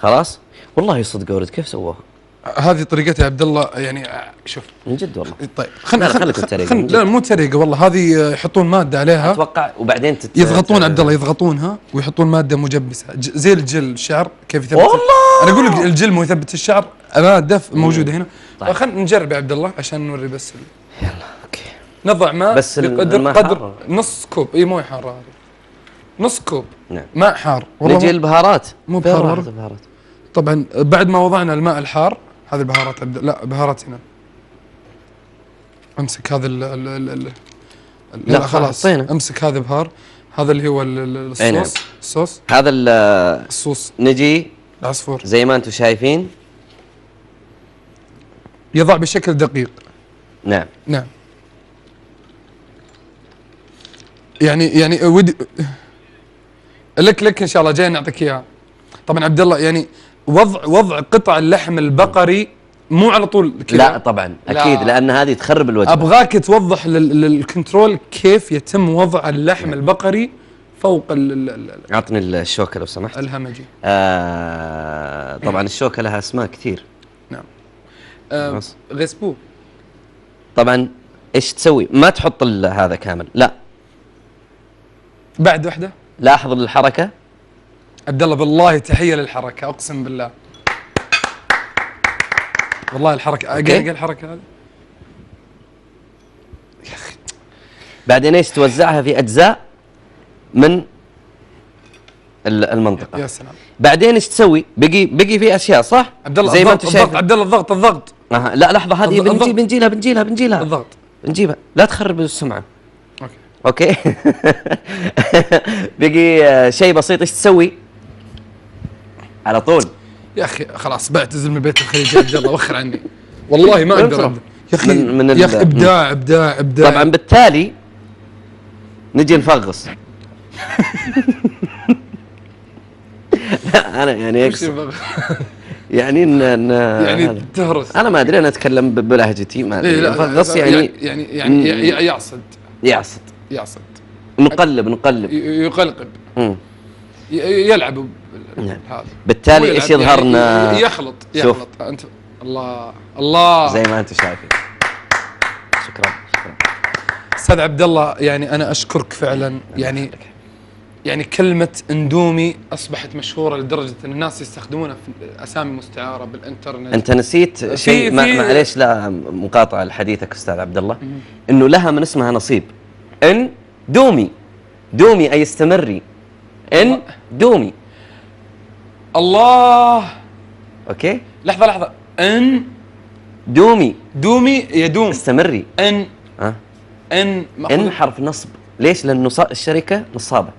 خلاص والله صدق ورد كيف سووها؟ هذه طريقتها يا عبد الله يعني. شوف من جد والله. طيب خليك تتريق. لا مو تريقه والله، هذه يحطون ماده عليها اتوقع وبعدين يضغطون عبد الله، يضغطونها ويحطون ماده مجبسه زي الجل الشعر كيف يثبت. والله انا اقول لك الجل مو يثبت الشعر، ماده موجوده هنا. طيب. خلينا نجرب يا عبد الله عشان نوري بس يلا اوكي. نضع ماء بس قدر نص كوب. اي مو حاره هذه، نص كوب. نعم. ماء حار. والله نجي البهارات. مو بحار البهارات. طبعا بعد ما وضعنا الماء الحار، هذه البهارات لا بهارات هنا. امسك هذا لا خلاص امسك هذا بهار، هذا اللي هو الصوص. الصوص هذا الصوص. نجي العصفور زي ما انتم شايفين يضع بشكل دقيق. نعم نعم. يعني ودي لك ان شاء الله جاي نعطيك اياها. طبعا عبد الله يعني وضع قطع اللحم البقري مو على طول كذا. لا طبعا اكيد لا. لان هذه تخرب الوجبه. ابغاك توضح للكنترول كيف يتم وضع اللحم البقري فوق اعطني الشوكه لو سمحت. الهمجي. طبعا الشوكه لها اسماء كثير. نعم. غسبو. طبعا ايش تسوي؟ ما تحط هذا كامل، لا بعد وحده. لاحظ الحركه عبد الله، بالله تحيه للحركه، اقسم بالله والله الحركه. قال الحركه هذه يا اخي. بعدين ايش توزعها في اجزاء من المنطقه. يا سلام. بعدين ايش تسوي؟ بقي في اشياء صح عبد الله زي ما انت شايف. عبد الله الضغط. لا لحظه، هذه بنجيلها الضغط بنجيبها، لا تخرب السمعه. اوكي بقي شيء بسيط. ايش تسوي على طول؟ يا اخي خلاص بعتزل من بيت الخليج يا عبد الله، وخر عني والله ما اقدر. يا اخي يا اخي ابداع. طبعا بالتالي نجي نفغص. لا انا يعني يعني تهرس. انا ما ادري، انا اتكلم بلهجتي ما ادري. نفغص يعني يعصد. نقلب يقلقب. يلعب هذا. بالتالي ايش يظهرنا؟ يخلط انت. الله زي ما انت شايفين. شكرا استاذ عبد الله. يعني انا اشكرك فعلا. يعني كلمة اندومي اصبحت مشهورة لدرجة ان الناس يستخدمونها في اسامي مستعارة بالانترنت. انت نسيت شيء. معليش لا مقاطعة لحديثك استاذ عبد الله، انه لها من اسمها نصيب. ان دومي اي استمري. ان دومي. الله. اوكي لحظة. ان دومي يدوم. استمري. ان حرف نصب. ليش؟ لأنه الشركة نصابة.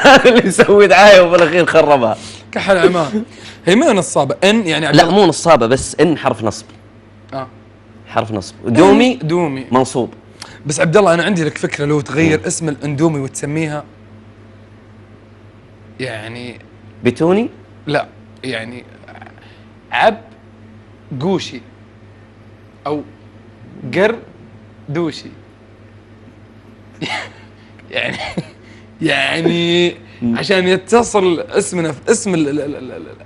هذا اللي يسوي دعاية وفي الأخير خربها. كحل عماه. هي ما نصابة. ان يعني لا مو نصابة، بس ان حرف نصب. حرف نصب. دومي منصوب. بس عبد الله انا عندي لك فكرة، لو تغير اسم الاندومي وتسميها يعني بتوني. لا يعني قوشي او دوشي. يعني عشان يتصل اسمنا في اسم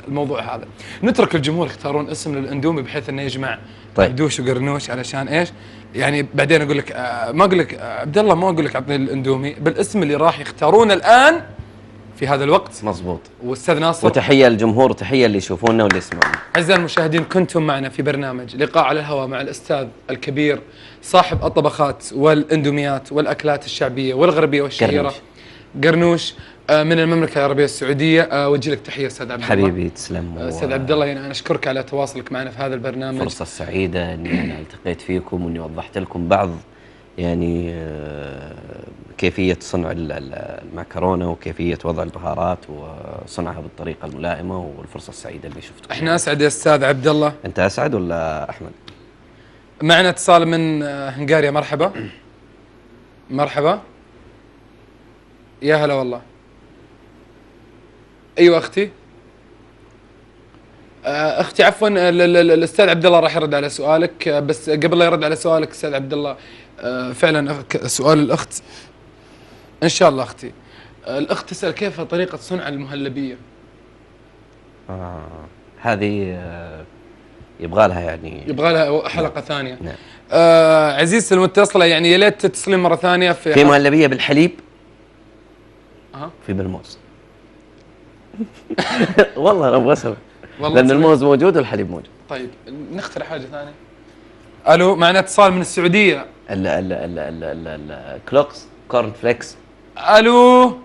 الموضوع هذا. نترك الجمهور يختارون اسم للاندومي بحيث انه يجمع دوش وقرنوش. علشان ايش؟ يعني بعدين اقول لك ما اقول لك عبد الله، ما اقول لك اعطني الاندومي بالاسم اللي راح يختارونه الان في هذا الوقت. مظبوط. واستاذ ناصر، وتحيه للجمهور وتحيه اللي يشوفونا واللي يسمعونا. اعزائي المشاهدين، كنتم معنا في برنامج لقاء على الهواء مع الاستاذ الكبير صاحب الطبخات والاندوميات والاكلات الشعبيه والغربيه والشهيره قرنوش من المملكه العربيه السعوديه. اوجه لك تحيه استاذ عبد الله. حبيبي تسلم. استاذ عبد الله، يعني انا اشكرك على تواصلك معنا في هذا البرنامج. فرصه سعيده اني انا التقيت فيكم واني وضحت لكم بعض يعني كيفية صنع المعكرونة وكيفية وضع البهارات وصنعها بالطريقة الملائمة، والفرصة السعيدة اللي شفتكم. احنا اسعد يا استاذ عبد الله. انت اسعد ولا احمد؟ معنا اتصال من هنغاريا. مرحبا. يا هلا والله. ايوه اختي. اختي عفوا الاستاذ عبد الله راح يرد على سؤالك، بس قبل لا يرد على سؤالك استاذ عبد الله، فعلا سؤال الاخت ان شاء الله اختي. الأخت تسأل كيف طريقة صنع المهلبية؟ هذه يبغى لها يعني يبغى لها حلقة ثانية. نعم. عزيزتي المتصلة، يعني يا ليت تتصلين مرة ثانية في مهلبية بالحليب أه؟ في بالموز. والله انا ابغى اسوي، والله لان الموز موجود والحليب موجود. طيب نخترع حاجة ثانية. الو، معنا اتصال من السعودية. ال كلوكس كورن فليكس. الو،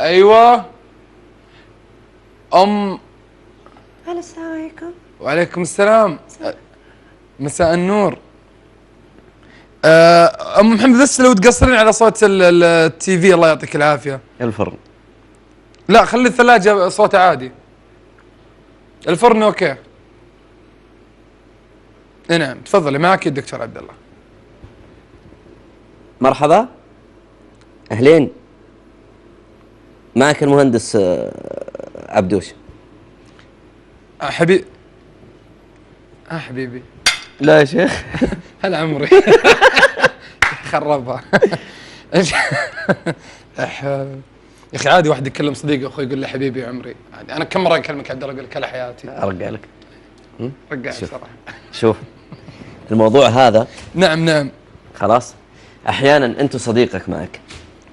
ايوه السلام عليكم. وعليكم السلام. مساء النور. ام محمد، بس لو تقصرين على صوت التي في الله يعطيك العافيه. الفرن. لا خلي الثلاجه صوتها عادي. الفرن اوكي. نعم تفضلي، معك الدكتور عبد الله. مرحبا، اهلين، معك المهندس عبدوش. حبيبي. لا يا شيخ. هلا عمري. خربها. يا اخي عادي واحد يكلم صديقه اخوي يقول له حبيبي عمري، عادي. انا كم مره اكلمك عبد الله اقول لك هلا حياتي. ارجع لك. رجع بصراحه. شوف الموضوع هذا. نعم. خلاص، احيانا انت صديقك معك.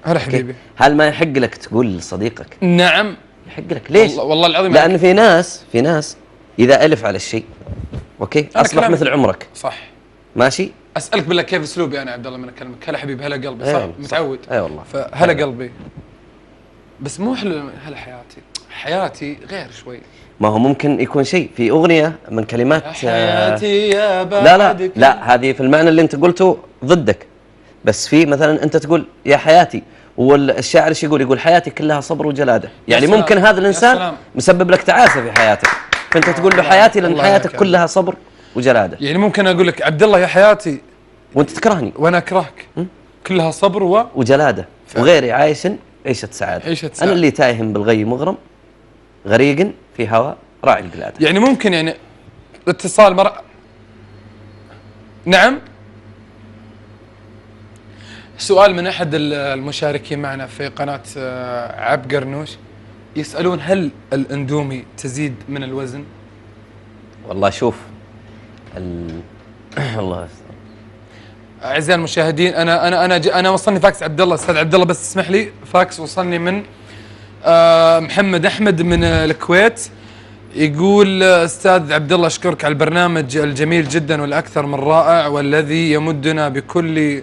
هلا حبيبي. هل ما يحق لك تقول لصديقك؟ نعم يحق لك. ليش؟ والله العظيم. لان في ناس اذا الف على الشيء اوكي اصبح مثل عمرك. صح. ماشي. اسالك بالله كيف اسلوبي انا عبد الله من اكلمك؟ هلا حبيبي، هلا قلبي. صح متعود. اي والله. فهلا قلبي، بس مو هلا حياتي غير شوي. ما هو ممكن يكون شيء في اغنيه من كلمات حياتي يا بعدك. لا هذه في المعنى اللي انت قلته ضدك. بس في مثلا انت تقول يا حياتي، والشاعر ايش يقول حياتي كلها صبر وجلاده. يعني ممكن هذا الانسان مسبب لك تعاسه في حياتك، فانت تقول له حياتي لان حياتك كلها صبر وجلاده. يعني ممكن اقول لك عبد الله يا حياتي وانت تكرهني وانا اكرهك، كلها صبر وجلاده. وغيري عايش عيشه سعاده. انا اللي تايهم بالغي مغرم، غريق في هواء راعي القلاده. يعني ممكن يعني اتصال نعم. سؤال من احد المشاركين معنا في قناه عب قرنوش، يسالون هل الاندومي تزيد من الوزن؟ والله شوف الله يستر. اعزائي المشاهدين، انا وصلني فاكس عبد الله، استاذ عبد الله بس اسمح لي، فاكس وصلني من محمد احمد من الكويت، يقول استاذ عبد الله اشكرك على البرنامج الجميل جدا والاكثر من رائع، والذي يمدنا بكل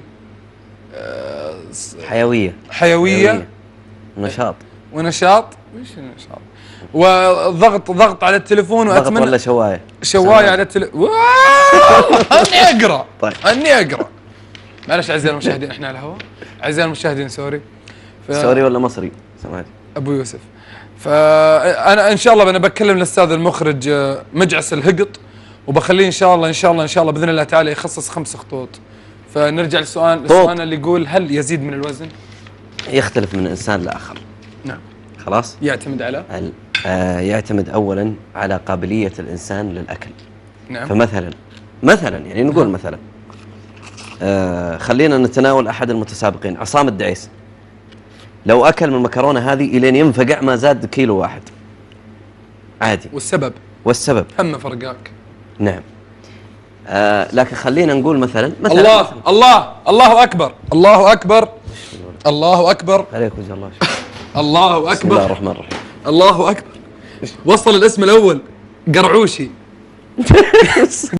حيويه ونشاط. وش النشاط؟ وضغط على التليفون، واتمنى ولا شوايه على التليفون. اني اقرا. معلش اعزائي المشاهدين، احنا على الهواء. اعزائي المشاهدين سوري ولا مصري سمعت ابو يوسف. فانا ان شاء الله انا بكلم الاستاذ المخرج مجعس الهقط، وبخليه ان شاء الله باذن الله تعالى يخصص 5 خطوط. فنرجع للسؤال اللي يقول هل يزيد من الوزن؟ يختلف من انسان لاخر. نعم. خلاص. يعتمد على يعتمد اولا على قابليه الانسان للاكل. نعم. فمثلا يعني نقول مثلا خلينا نتناول احد المتسابقين عصام الدعيس، لو اكل من المكرونه هذه الين ينفقع ما زاد كيلو واحد عادي. والسبب هم فرقاك. نعم. لكن خلينا نقول مثلا الله اكبر عليك وجه الله. الله اكبر. بسم الله الرحمن الرحيم. الله اكبر. وصل الاسم الاول قرعوشي.